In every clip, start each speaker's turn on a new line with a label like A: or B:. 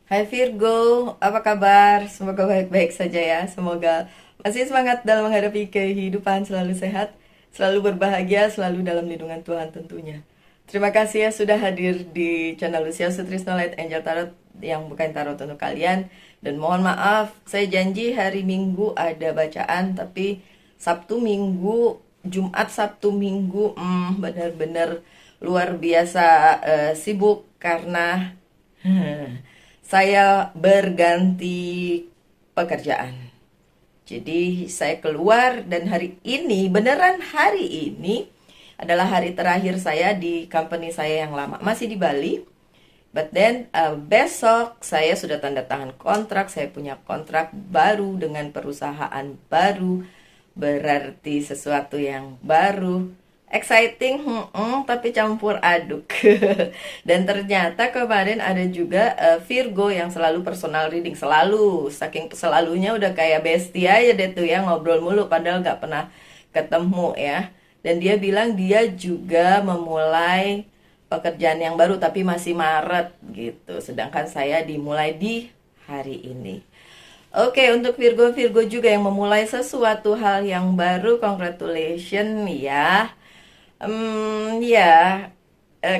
A: Hai Virgo, apa kabar? Semoga baik-baik saja ya. Semoga masih semangat dalam menghadapi kehidupan, selalu sehat, selalu berbahagia, selalu dalam lindungan Tuhan tentunya. Terima kasih ya sudah hadir di channel Lucia Sutrisno Light Angel Tarot yang bukan tarot untuk kalian. Dan mohon maaf, saya janji hari Minggu ada bacaan, tapi Sabtu Minggu, Jumat Sabtu Minggu, benar-benar luar biasa sibuk karena saya berganti pekerjaan. Jadi saya keluar dan hari ini, beneran hari ini adalah hari terakhir saya di company saya yang lama. Masih di Bali. But then besok saya sudah tanda tangan kontrak. Saya punya kontrak baru dengan perusahaan baru. Berarti sesuatu yang baru. Exciting, tapi campur aduk. Dan ternyata kemarin ada juga Virgo yang selalu personal reading. Selalu, saking selalunya udah kayak bestie aja deh tuh ya, ngobrol mulu padahal gak pernah ketemu ya. Dan dia bilang dia juga memulai pekerjaan yang baru tapi masih Maret gitu. Sedangkan saya dimulai di hari ini. Oke, untuk Virgo-Virgo juga yang memulai sesuatu hal yang baru, congratulations ya. Ya,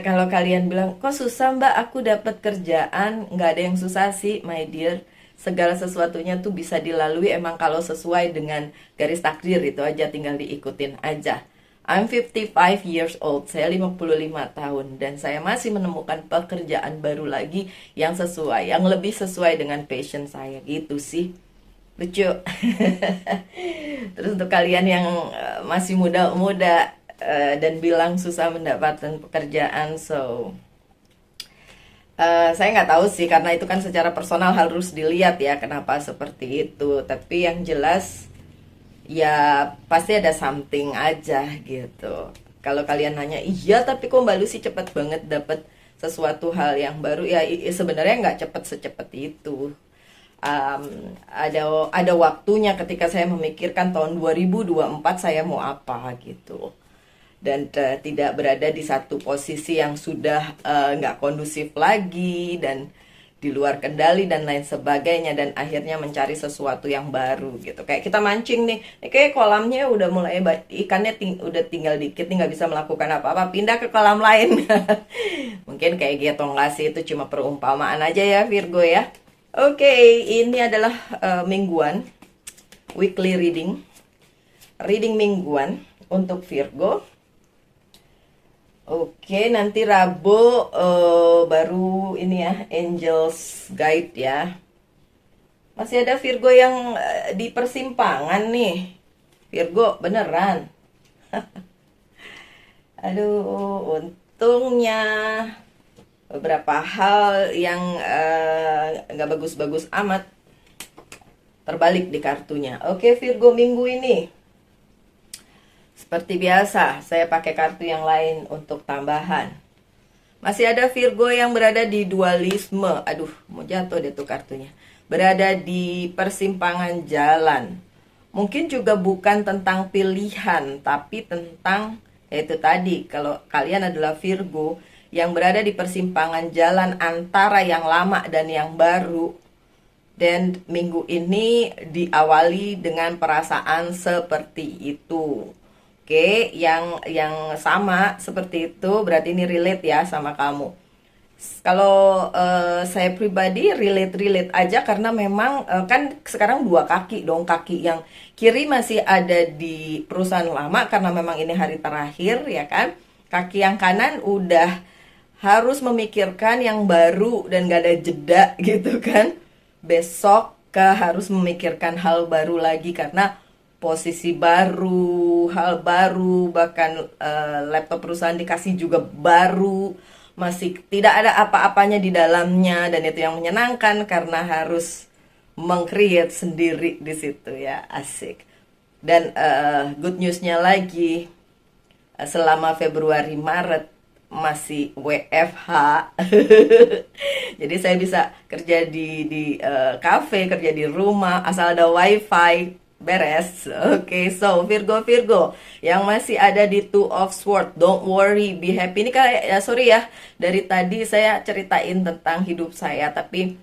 A: kalau kalian bilang, kok susah mbak, aku dapat kerjaan, nggak ada yang susah sih, my dear. Segala sesuatunya tuh bisa dilalui emang kalau sesuai dengan garis takdir itu aja, tinggal diikutin aja. I'm 55 years old, saya 55 tahun, dan saya masih menemukan pekerjaan baru lagi yang sesuai, yang lebih sesuai dengan passion saya, gitu sih. Lucu. Terus untuk kalian yang masih muda-muda dan bilang susah mendapatkan pekerjaan, so saya nggak tahu sih karena itu kan secara personal harus dilihat ya kenapa seperti itu. Tapi yang jelas ya pasti ada something aja gitu. Kalau kalian nanya, iya tapi kok Mbak Lucy cepet banget dapat sesuatu hal yang baru, ya sebenarnya nggak cepet secepat itu. um, ada waktunya ketika saya memikirkan tahun 2024 saya mau apa gitu, dan tidak berada di satu posisi yang sudah nggak kondusif lagi dan di luar kendali dan lain sebagainya, dan akhirnya mencari sesuatu yang baru gitu. Kayak kita mancing nih, kayak kolamnya udah mulai ikannya udah tinggal dikit nih, nggak bisa melakukan apa-apa, pindah ke kolam lain. Mungkin kayak gitu nggak sih, itu cuma perumpamaan aja ya Virgo ya. Oke, ini adalah mingguan, weekly reading mingguan untuk Virgo. Oke, nanti Rabu baru ini ya, Angels Guide ya. Masih ada Virgo yang di persimpangan nih. Virgo, beneran. Aduh, untungnya beberapa hal yang nggak bagus-bagus amat terbalik di kartunya. Oke, Virgo minggu ini. Seperti biasa, saya pakai kartu yang lain untuk tambahan. Masih ada Virgo yang berada di dualisme. Aduh, mau jatuh deh tuh kartunya. Berada di persimpangan jalan. Mungkin juga bukan tentang pilihan, tapi tentang, yaitu tadi, kalau kalian adalah Virgo yang berada di persimpangan jalan antara yang lama dan yang baru. Dan minggu ini diawali dengan perasaan seperti itu. Oke, yang sama seperti itu berarti ini relate ya sama kamu. Kalau saya pribadi relate aja karena memang kan sekarang dua kaki dong, kaki yang kiri masih ada di perusahaan lama karena memang ini hari terakhir ya kan. Kaki yang kanan udah harus memikirkan yang baru dan gak ada jeda gitu kan. Besok harus memikirkan hal baru lagi karena posisi baru, hal baru, bahkan laptop perusahaan dikasih juga baru, masih tidak ada apa-apanya di dalamnya, dan itu yang menyenangkan karena harus meng-create sendiri di situ ya, asik. Dan good newsnya lagi, selama Februari Maret masih WFH. Jadi saya bisa kerja di cafe, kerja di rumah asal ada wifi, beres. Oke, so Virgo yang masih ada di Two of Swords, don't worry, be happy. Ini kayak ya, sorry ya, dari tadi saya ceritain tentang hidup saya, tapi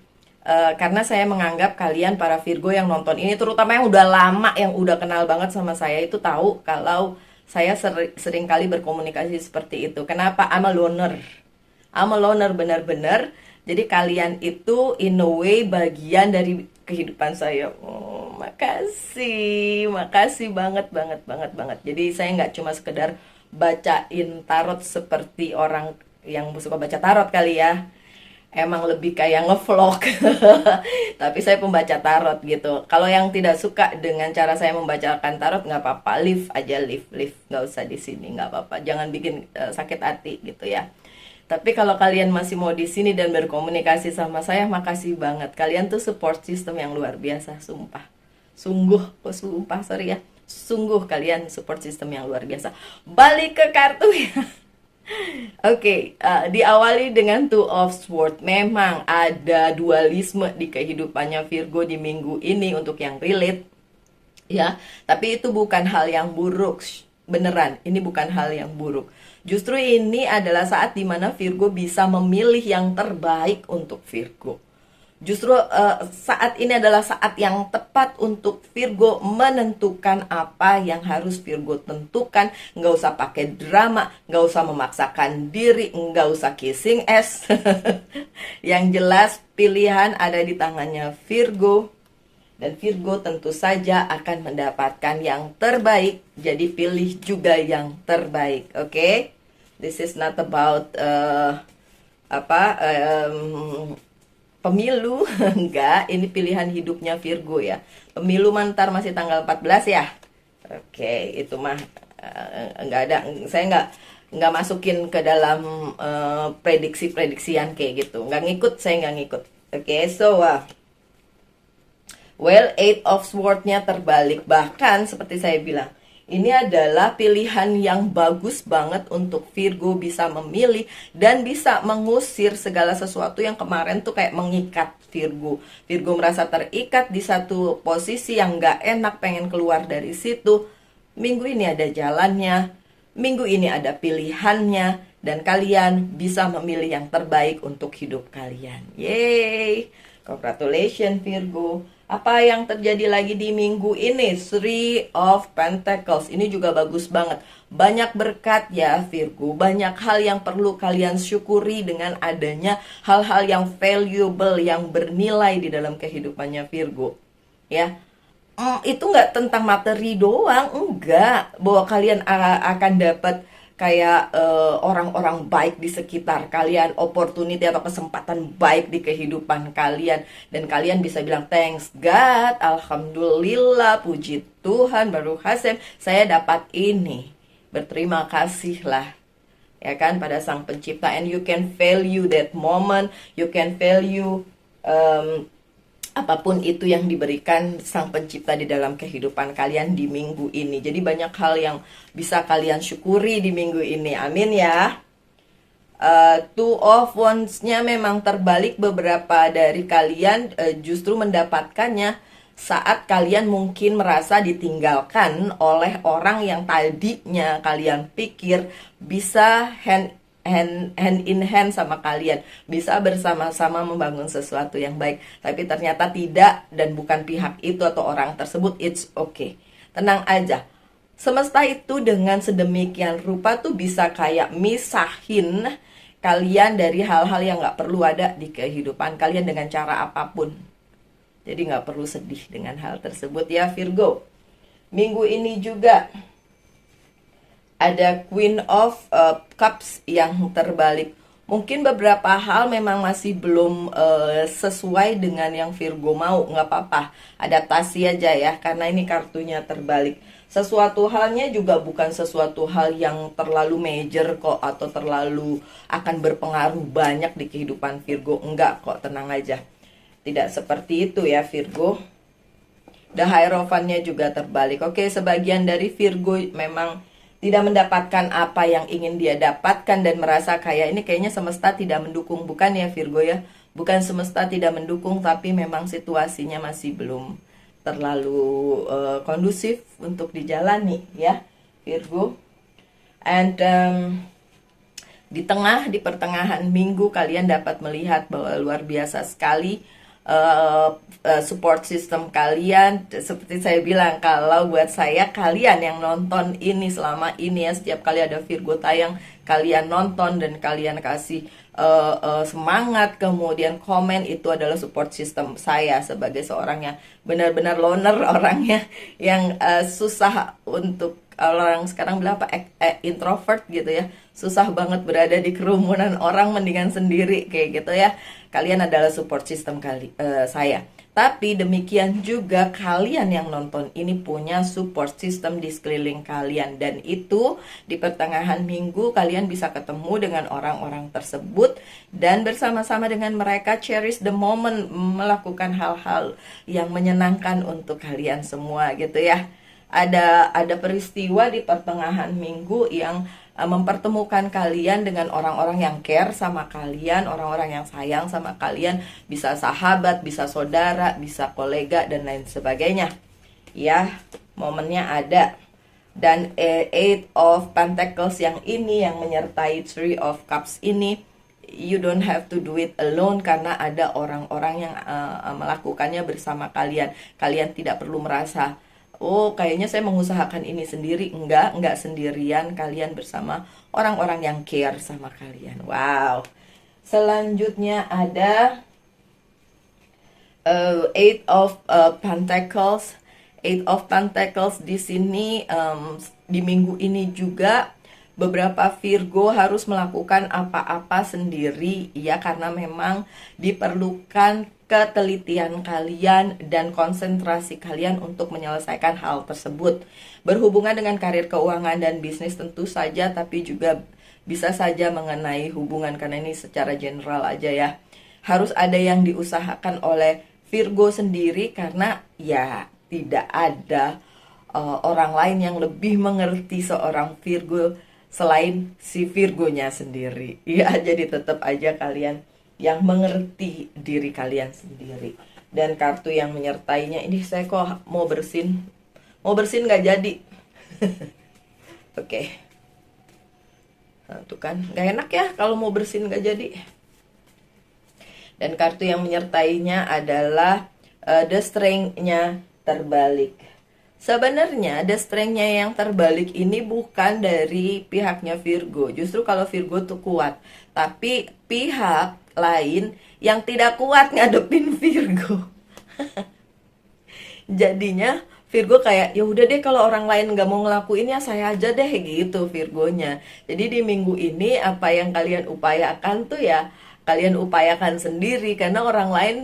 A: Karena saya menganggap kalian para Virgo yang nonton ini, terutama yang udah lama, yang udah kenal banget sama saya, itu tahu kalau saya sering kali berkomunikasi seperti itu. Kenapa? I'm a loner. I'm a loner benar-benar. Jadi kalian itu in a way bagian dari kehidupan saya. Oh, makasih banget banget banget banget. Jadi saya nggak cuma sekedar bacain tarot seperti orang yang suka baca tarot kali ya. Emang lebih kayak ngevlog. Tapi saya pembaca tarot gitu. Kalau yang tidak suka dengan cara saya membacakan tarot, nggak apa-apa, leave aja, leave, nggak usah di sini, nggak apa-apa, jangan bikin sakit hati gitu ya. Tapi kalau kalian masih mau di sini dan berkomunikasi sama saya, makasih banget. Kalian tuh support system yang luar biasa, sumpah. Sumpah, sorry ya. Sungguh kalian support system yang luar biasa. Balik ke kartu ya. Oke, diawali dengan Two of Swords. Memang ada dualisme di kehidupannya Virgo di minggu ini untuk yang relate, ya. Tapi itu bukan hal yang buruk, beneran. Ini bukan hal yang buruk. Justru ini adalah saat dimana Virgo bisa memilih yang terbaik untuk Virgo. Justru saat ini adalah saat yang tepat untuk Virgo menentukan apa yang harus Virgo tentukan. Nggak usah pakai drama, nggak usah memaksakan diri, nggak usah kissing ass. Yang jelas pilihan ada di tangannya Virgo. Dan Virgo tentu saja akan mendapatkan yang terbaik. Jadi pilih juga yang terbaik, oke? This is not about pemilu. Enggak, ini pilihan hidupnya Virgo ya. Pemilu mantar masih tanggal 14 ya. Oke, itu mah enggak ada, saya enggak masukin ke dalam prediksi-prediksian kayak gitu. Enggak ngikut, saya enggak ngikut. Oke, so well, Eight of Swords-nya terbalik. Bahkan seperti saya bilang, ini adalah pilihan yang bagus banget untuk Virgo bisa memilih dan bisa mengusir segala sesuatu yang kemarin tuh kayak mengikat Virgo. Virgo merasa terikat di satu posisi yang gak enak, pengen keluar dari situ. Minggu ini ada jalannya, minggu ini ada pilihannya, dan kalian bisa memilih yang terbaik untuk hidup kalian. Yeay! Congratulations Virgo. Apa yang terjadi lagi di minggu ini? Three of Pentacles. Ini juga bagus banget. Banyak berkat ya Virgo. Banyak hal yang perlu kalian syukuri dengan adanya hal-hal yang valuable, yang bernilai di dalam kehidupannya Virgo. Ya, itu nggak tentang materi doang. Enggak. Bahwa kalian akan dapat kayak orang-orang baik di sekitar kalian, opportunity atau kesempatan baik di kehidupan kalian, dan kalian bisa bilang thanks God, alhamdulillah, puji Tuhan, baru Hashem, saya dapat ini, berterima kasihlah ya kan pada Sang Pencipta. And you can value that moment, you can value apapun itu yang diberikan Sang Pencipta di dalam kehidupan kalian di minggu ini. Jadi banyak hal yang bisa kalian syukuri di minggu ini. Amin ya. Two of Wands-nya memang terbalik. Beberapa dari kalian justru mendapatkannya saat kalian mungkin merasa ditinggalkan oleh orang yang tadinya kalian pikir bisa hand in hand sama kalian, bisa bersama-sama membangun sesuatu yang baik, tapi ternyata tidak, dan bukan pihak itu atau orang tersebut. It's okay, tenang aja. Semesta itu dengan sedemikian rupa tuh bisa kayak misahin kalian dari hal-hal yang gak perlu ada di kehidupan kalian dengan cara apapun. Jadi gak perlu sedih dengan hal tersebut ya Virgo. Minggu ini juga ada Queen of Cups yang terbalik. Mungkin beberapa hal memang masih belum sesuai dengan yang Virgo mau. Nggak apa-apa, adaptasi aja ya, karena ini kartunya terbalik. Sesuatu halnya juga bukan sesuatu hal yang terlalu major kok, atau terlalu akan berpengaruh banyak di kehidupan Virgo. Enggak kok, tenang aja. Tidak seperti itu ya Virgo. The Hierophant-nya juga terbalik. Oke, sebagian dari Virgo memang tidak mendapatkan apa yang ingin dia dapatkan dan merasa kayak ini kayaknya semesta tidak mendukung. Bukan ya Virgo ya, bukan semesta tidak mendukung, tapi memang situasinya masih belum terlalu kondusif untuk dijalani ya Virgo. And di pertengahan minggu kalian dapat melihat bahwa luar biasa sekali support system kalian. Seperti saya bilang, kalau buat saya, kalian yang nonton ini selama ini ya, setiap kali ada Virgo tayang, kalian nonton dan kalian kasih semangat, kemudian komen, itu adalah support system saya sebagai seorang yang benar-benar loner, orangnya yang susah untuk, orang sekarang bilang apa, introvert gitu ya, susah banget berada di kerumunan orang, mendingan sendiri kayak gitu ya. Kalian adalah support system saya. Tapi demikian juga kalian yang nonton ini punya support system di sekeliling kalian. Dan itu di pertengahan minggu kalian bisa ketemu dengan orang-orang tersebut dan bersama-sama dengan mereka cherish the moment, melakukan hal-hal yang menyenangkan untuk kalian semua gitu ya. Ada peristiwa di pertengahan minggu yang mempertemukan kalian dengan orang-orang yang care sama kalian, orang-orang yang sayang sama kalian, bisa sahabat, bisa saudara, bisa kolega, dan lain sebagainya. Ya, momennya ada. Dan Eight of Pentacles yang ini, yang menyertai Three of Cups ini, you don't have to do it alone, karena ada orang-orang yang melakukannya bersama kalian. Kalian tidak perlu merasa, oh kayaknya saya mengusahakan ini sendiri. Enggak sendirian, kalian bersama orang-orang yang care sama kalian. Wow. Selanjutnya ada Eight of Pentacles. Eight of Pentacles di sini di minggu ini juga beberapa Virgo harus melakukan apa-apa sendiri ya, karena memang diperlukan ketelitian kalian dan konsentrasi kalian untuk menyelesaikan hal tersebut. Berhubungan dengan karir, keuangan, dan bisnis tentu saja, tapi juga bisa saja mengenai hubungan, karena ini secara general aja ya. Harus ada yang diusahakan oleh Virgo sendiri, karena ya tidak ada orang lain yang lebih mengerti seorang Virgo selain si Virgonya sendiri. Ya, jadi tetap aja kalian yang mengerti diri kalian sendiri. Dan kartu yang menyertainya ini, saya kok mau bersin nggak jadi. Oke. Nah, tuh kan nggak enak ya kalau mau bersin nggak jadi. Dan kartu yang menyertainya adalah the strength-nya terbalik. Sebenarnya the strength-nya yang terbalik ini bukan dari pihaknya Virgo. Justru kalau Virgo tuh kuat, tapi pihak lain yang tidak kuat ngadepin Virgo. Jadinya Virgo kayak, ya udah deh, kalau orang lain nggak mau ngelakuin ya saya aja deh gitu Virgonya. Jadi di minggu ini apa yang kalian upayakan tuh ya kalian upayakan sendiri, karena orang lain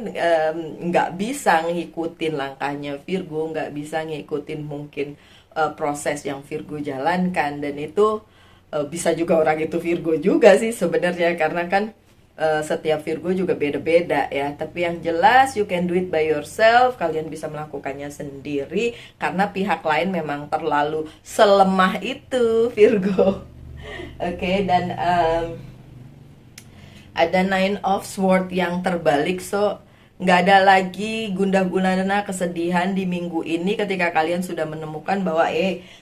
A: nggak bisa ngikutin langkahnya Virgo, nggak bisa ngikutin mungkin proses yang Virgo jalankan. Dan itu bisa juga orang itu Virgo juga sih sebenarnya, karena kan setiap Virgo juga beda-beda ya. Tapi yang jelas you can do it by yourself, kalian bisa melakukannya sendiri, karena pihak lain memang terlalu selemah itu Virgo. Oke, dan ada Nine of Swords yang terbalik, so nggak ada lagi gundah gulana kesedihan di minggu ini ketika kalian sudah menemukan bahwa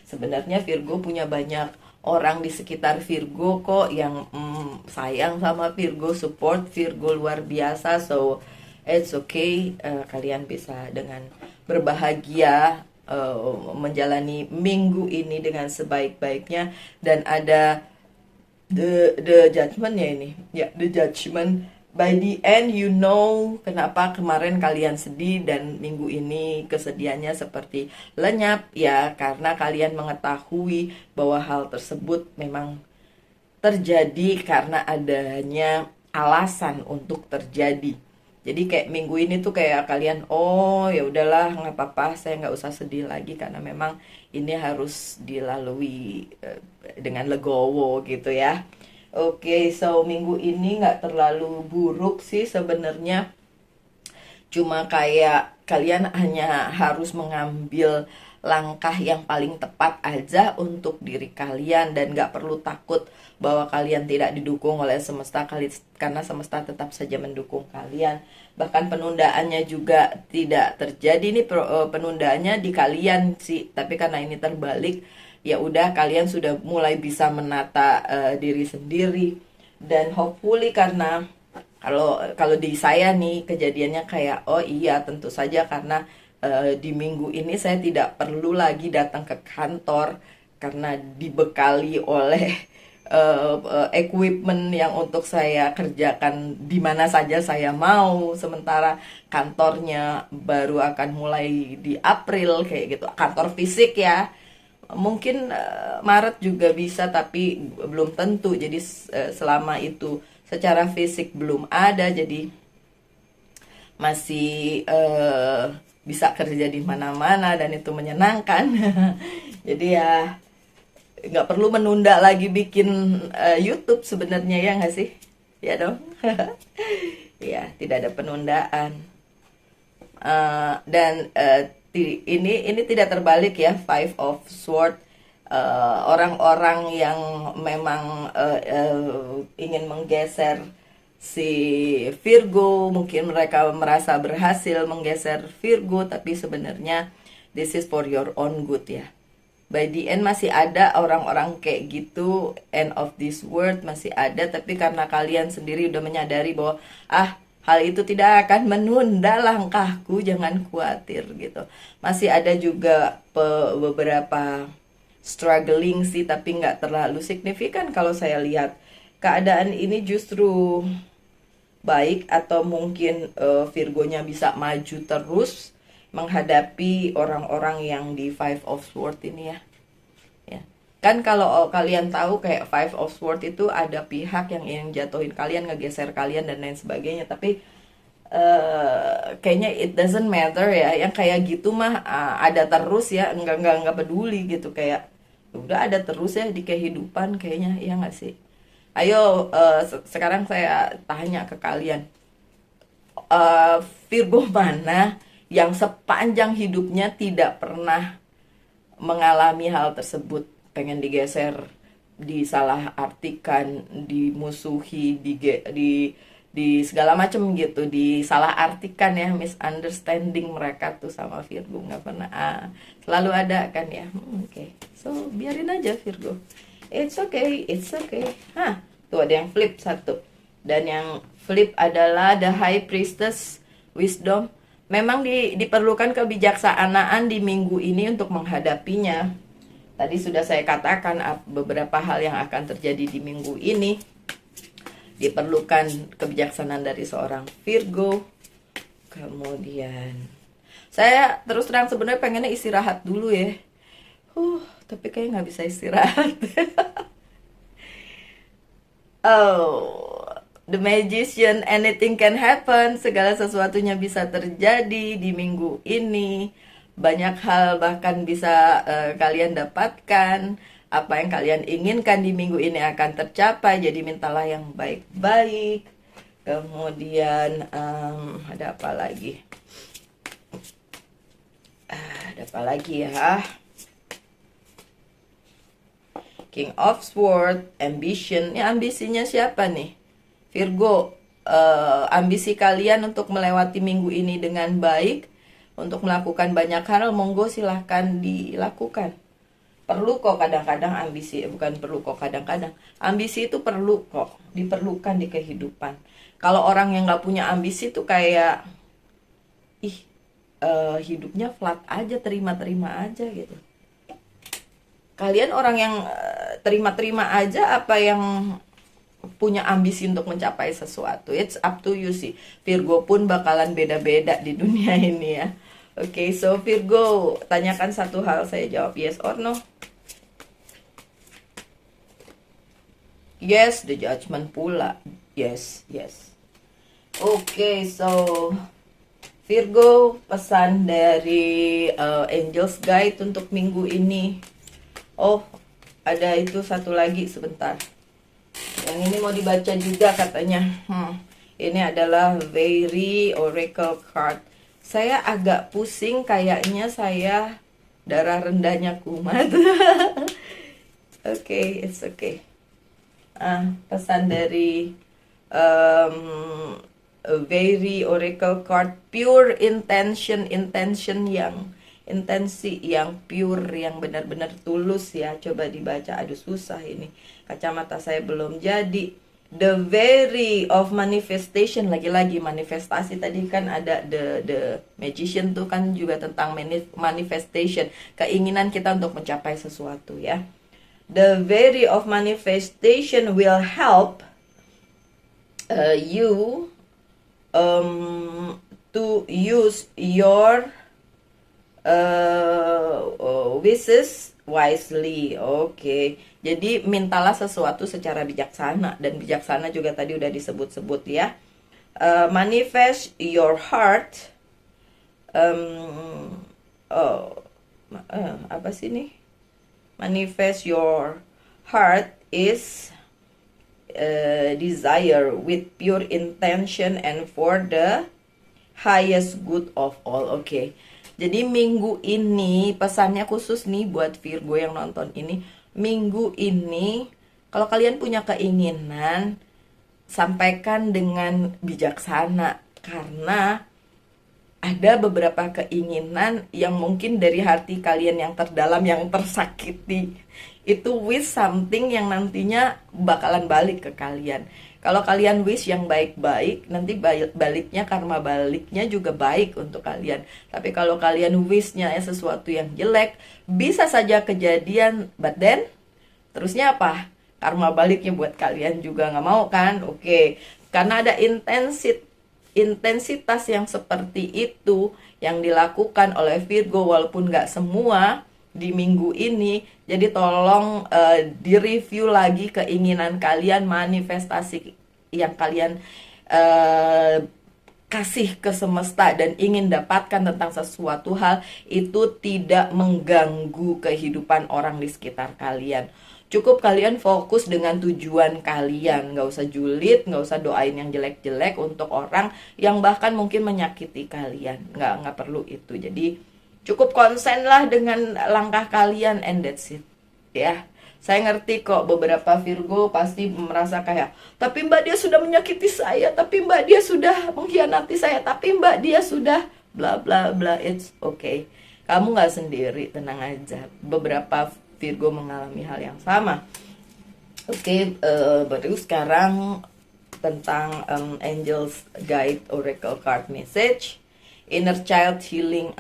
A: sebenarnya Virgo punya banyak orang di sekitar Virgo kok yang sayang sama Virgo, support Virgo luar biasa. So it's okay, kalian bisa dengan berbahagia menjalani minggu ini dengan sebaik-baiknya. Dan ada the judgment ya ini ya, the judgment. By the end you know kenapa kemarin kalian sedih dan minggu ini kesedihannya seperti lenyap ya, karena kalian mengetahui bahwa hal tersebut memang terjadi karena adanya alasan untuk terjadi. Jadi kayak minggu ini tuh kayak kalian, oh ya udahlah nggak apa-apa, saya nggak usah sedih lagi karena memang ini harus dilalui dengan legowo gitu ya. Oke, so minggu ini nggak terlalu buruk sih sebenarnya. Cuma kayak kalian hanya harus mengambil langkah yang paling tepat aja untuk diri kalian, dan gak perlu takut bahwa kalian tidak didukung oleh semesta, karena semesta tetap saja mendukung kalian. Bahkan penundaannya juga tidak terjadi. Ini penundaannya di kalian sih, tapi karena ini terbalik, ya udah kalian sudah mulai bisa menata diri sendiri. Dan hopefully karena Kalau kalau di saya nih kejadiannya kayak oh iya tentu saja karena di minggu ini saya tidak perlu lagi datang ke kantor karena dibekali oleh equipment yang untuk saya kerjakan di mana saja saya mau, sementara kantornya baru akan mulai di April kayak gitu, kantor fisik ya. Mungkin Maret juga bisa tapi belum tentu. Jadi selama itu secara fisik belum ada, jadi masih bisa kerja di mana-mana dan itu menyenangkan. Jadi ya nggak perlu menunda lagi bikin YouTube sebenarnya, ya nggak sih? Ya dong. Ya, tidak ada penundaan. Dan ini tidak terbalik ya, Five of Sword. Orang-orang yang memang ingin menggeser si Virgo, mungkin mereka merasa berhasil menggeser Virgo, tapi sebenarnya this is for your own good ya. By the end masih ada orang-orang kayak gitu, end of this world masih ada, tapi karena kalian sendiri udah menyadari bahwa hal itu tidak akan menunda langkahku, jangan khawatir gitu. Masih ada juga beberapa struggling sih, tapi nggak terlalu signifikan kalau saya lihat. Keadaan ini justru baik, atau mungkin Virgonya bisa maju terus menghadapi orang-orang yang di Five of Swords ini ya. Ya. Kan kalau kalian tahu kayak Five of Swords itu ada pihak yang ingin jatuhin kalian, ngegeser kalian dan lain sebagainya, tapi kayaknya it doesn't matter ya, yang kayak gitu mah ada terus ya, enggak peduli gitu, kayak udah ada terus ya di kehidupan kayaknya, ya nggak sih? Ayo sekarang saya tanya ke kalian, Virgo mana yang sepanjang hidupnya tidak pernah mengalami hal tersebut, pengen digeser, disalahartikan, dimusuhi, di segala macam gitu, disalahartikan ya, misunderstanding mereka tuh sama Virgo, nggak pernah, selalu ada kan ya. Oke. So biarin aja Virgo, it's okay, it's okay. Tuh ada yang flip satu, dan yang flip adalah the High Priestess, wisdom. Memang diperlukan kebijaksanaan di minggu ini untuk menghadapinya. Tadi sudah saya katakan beberapa hal yang akan terjadi di minggu ini. Diperlukan kebijaksanaan dari seorang Virgo. Kemudian saya terus terang sebenarnya pengennya istirahat dulu ya. Tapi kayak nggak bisa istirahat. The Magician, anything can happen. Segala sesuatunya bisa terjadi di minggu ini. Banyak hal bahkan bisa kalian dapatkan. Apa yang kalian inginkan di minggu ini akan tercapai. Jadi mintalah yang baik-baik. Kemudian ada apa lagi? Ada apa lagi ya? King of Swords, ambition. Ini ambisinya siapa nih? Virgo. Ambisi kalian untuk melewati minggu ini dengan baik, untuk melakukan banyak hal, monggo silahkan dilakukan. Perlu kok kadang-kadang ambisi, bukan perlu kok kadang-kadang. Ambisi itu perlu kok, diperlukan di kehidupan. Kalau orang yang nggak punya ambisi tuh kayak, hidupnya flat aja, terima-terima aja gitu. Kalian orang yang terima-terima aja apa yang punya ambisi untuk mencapai sesuatu? It's up to you sih. Virgo pun bakalan beda-beda di dunia ini ya. Oke, so Virgo, tanyakan satu hal, saya jawab yes or no. Yes, the judgment pula. Yes, yes. Oke, so Virgo, pesan dari Angels Guide untuk minggu ini. Oh, ada itu satu lagi sebentar. Yang ini mau dibaca juga katanya. Ini adalah Very Oracle Card. Saya agak pusing, kayaknya saya darah rendahnya kumat. Oke, it's okay. Pesan dari Very Oracle Card, pure intention, intensi yang pure, yang benar-benar tulus ya. Coba dibaca, aduh susah ini, kacamata saya belum jadi. The very of manifestation, lagi-lagi manifestasi tadi kan ada the magician tuh kan juga tentang manifestation, keinginan kita untuk mencapai sesuatu ya. The very of manifestation will help you to use your wishes wisely. Oke. Jadi mintalah sesuatu secara bijaksana, dan bijaksana juga tadi udah disebut-sebut ya. Manifest your heart. Apa sih nih? Manifest your heart is desire with pure intention and for the highest good of all. Oke. Jadi minggu ini pesannya khusus nih buat Virgo yang nonton ini. Minggu ini kalau kalian punya keinginan, sampaikan dengan bijaksana, karena ada beberapa keinginan yang mungkin dari hati kalian yang terdalam, yang tersakiti. Itu wish something yang nantinya bakalan balik ke kalian. Kalau kalian wish yang baik-baik, nanti baliknya, karma baliknya juga baik untuk kalian. Tapi kalau kalian wishnya sesuatu yang jelek, bisa saja kejadian, but then terusnya apa? Karma baliknya buat kalian juga nggak mau kan? Oke. Karena ada intensitas yang seperti itu yang dilakukan oleh Virgo, walaupun nggak semua di minggu ini. Jadi tolong direview lagi keinginan kalian, manifestasi yang kalian kasih ke semesta dan ingin dapatkan tentang sesuatu hal, itu tidak mengganggu kehidupan orang di sekitar kalian. Cukup kalian fokus dengan tujuan kalian, nggak usah julid, nggak usah doain yang jelek-jelek untuk orang yang bahkan mungkin menyakiti kalian. Nggak perlu itu. Jadi cukup konsen lah dengan langkah kalian, and that's it ya. Saya ngerti kok beberapa Virgo pasti merasa kayak, tapi mbak dia sudah menyakiti saya, tapi mbak dia sudah mengkhianati saya, tapi mbak dia sudah bla bla bla. It's okay, kamu nggak sendiri, tenang aja. Beberapa Virgo mengalami hal yang sama. Oke, baru sekarang tentang Angels Guide Oracle Card Message, Inner Child Healing.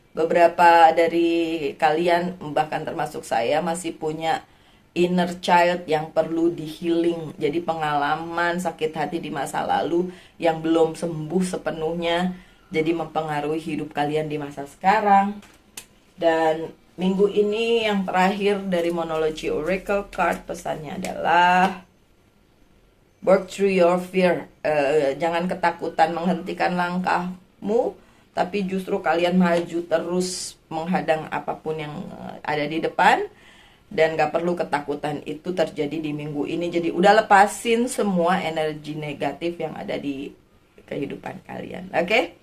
A: Beberapa dari kalian, bahkan termasuk saya, masih punya inner child yang perlu di healing. Jadi pengalaman sakit hati di masa lalu yang belum sembuh sepenuhnya, jadi mempengaruhi hidup kalian di masa sekarang. Dan minggu ini yang terakhir dari Monology Oracle Card, pesannya adalah work through your fear. Jangan ketakutan menghentikan langkahmu, tapi justru kalian maju terus menghadang apapun yang ada di depan. Dan gak perlu ketakutan itu terjadi di minggu ini. Jadi udah lepasin semua energi negatif yang ada di kehidupan kalian. Oke?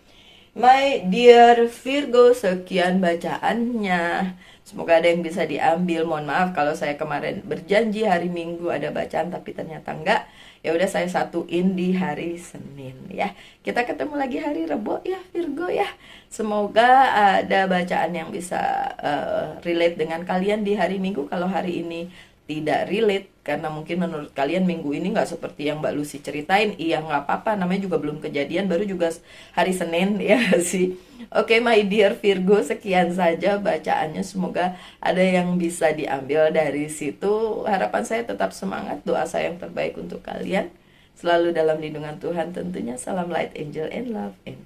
A: My dear Virgo, sekian bacaannya. Semoga ada yang bisa diambil. Mohon maaf kalau saya kemarin berjanji hari Minggu ada bacaan tapi ternyata enggak. Ya udah, saya satuin di hari Senin ya. Kita ketemu lagi hari Rebo ya Virgo ya. Semoga ada bacaan yang bisa relate dengan kalian di hari Minggu. Kalau hari ini tidak relate, karena mungkin menurut kalian minggu ini nggak seperti yang Mbak Lucy ceritain, iya nggak apa-apa, namanya juga belum kejadian, baru juga hari Senin ya sih. Oke, my dear Virgo, sekian saja bacaannya. Semoga ada yang bisa diambil dari situ. Harapan saya tetap semangat, doa saya yang terbaik untuk kalian. Selalu dalam lindungan Tuhan tentunya. Salam light, angel, and love, and